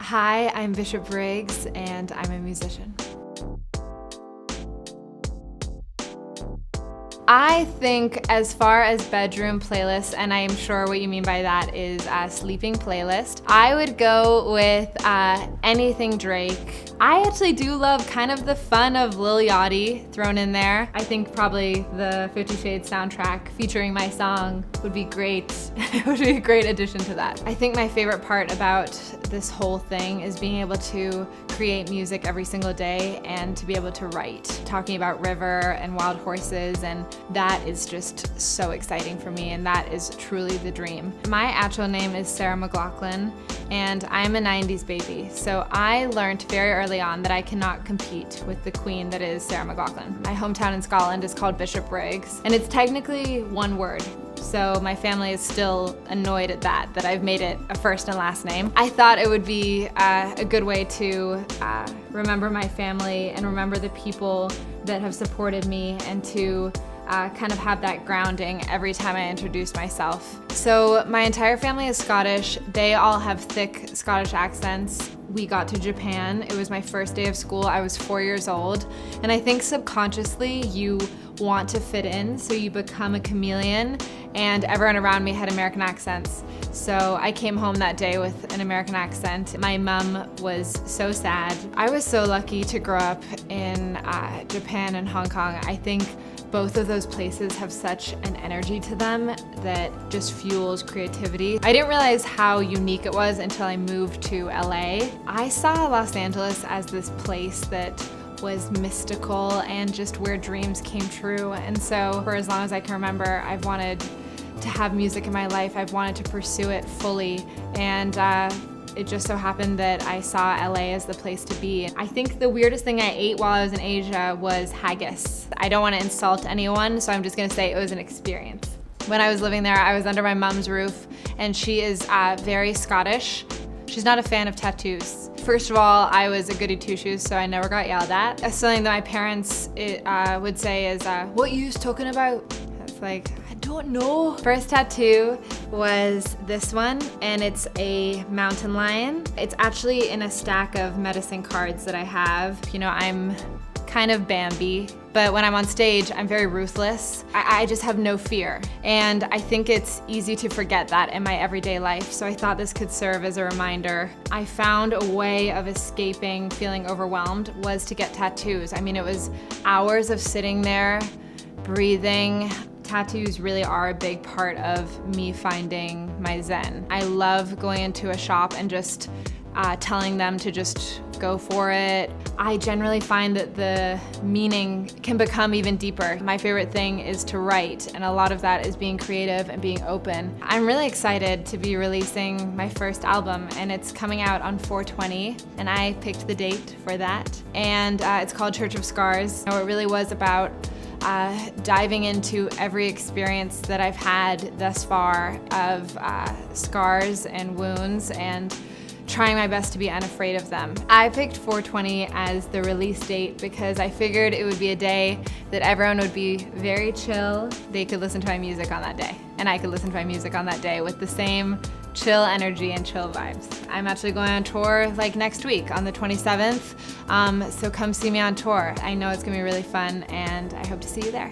Hi, I'm Bishop Briggs, and I'm a musician. I think as far as bedroom playlists, and I am sure what you mean by that is a sleeping playlist, I would go with anything Drake. I actually do love kind of the fun of Lil Yachty thrown in there. I think probably the 50 Shades soundtrack featuring my song would be great. It would be a great addition to that. I think my favorite part about this whole thing is being able to create music every single day and to be able to write. Talking about river and wild horses, and that is just so exciting for me, and that is truly the dream. My actual name is Sarah McLaughlin, and I'm a 90s baby, so I learned very early on that I cannot compete with the queen that is Sarah McLaughlin. My hometown in Scotland is called Bishop Briggs, and it's technically one word. So my family is still annoyed at that I've made it a first and last name. I thought it would be a good way to remember my family and remember the people that have supported me, and to kind of have that grounding every time I introduce myself. So my entire family is Scottish. They all have thick Scottish accents. We got to Japan. It was my first day of school. I was 4 years old. And I think subconsciously you want to fit in, so you become a chameleon, and everyone around me had American accents. So I came home that day with an American accent. My mom was so sad. I was so lucky to grow up in Japan and Hong Kong. I think both of those places have such an energy to them that just fuels creativity. I didn't realize how unique it was until I moved to LA. I saw Los Angeles as this place that was mystical and just where dreams came true. And so for as long as I can remember, I've wanted to have music in my life. I've wanted to pursue it fully. And it just so happened that I saw LA as the place to be. I think the weirdest thing I ate while I was in Asia was haggis. I don't want to insult anyone, so I'm just gonna say it was an experience. When I was living there, I was under my mom's roof, and she is very Scottish. She's not a fan of tattoos. First of all, I was a goody two-shoes, so I never got yelled at. Something that my parents would say is, "What you talking about?" It's like, I don't know. First tattoo was this one, and it's a mountain lion. It's actually in a stack of medicine cards that I have. You know, I'm kind of Bambi, but when I'm on stage, I'm very ruthless. I just have no fear. And I think it's easy to forget that in my everyday life, so I thought this could serve as a reminder. I found a way of escaping feeling overwhelmed was to get tattoos. I mean, it was hours of sitting there, breathing. Tattoos really are a big part of me finding my zen. I love going into a shop and just telling them to just go for it. I generally find that the meaning can become even deeper. My favorite thing is to write, and a lot of that is being creative and being open. I'm really excited to be releasing my first album, and it's coming out on 4/20, and I picked the date for that. And it's called Church of Scars. It really was about diving into every experience that I've had thus far of scars and wounds, and trying my best to be unafraid of them. I picked 4/20 as the release date because I figured it would be a day that everyone would be very chill. They could listen to my music on that day, and I could listen to my music on that day with the same chill energy and chill vibes. I'm actually going on tour like next week on the 27th, so come see me on tour. I know it's gonna be really fun, and I hope to see you there.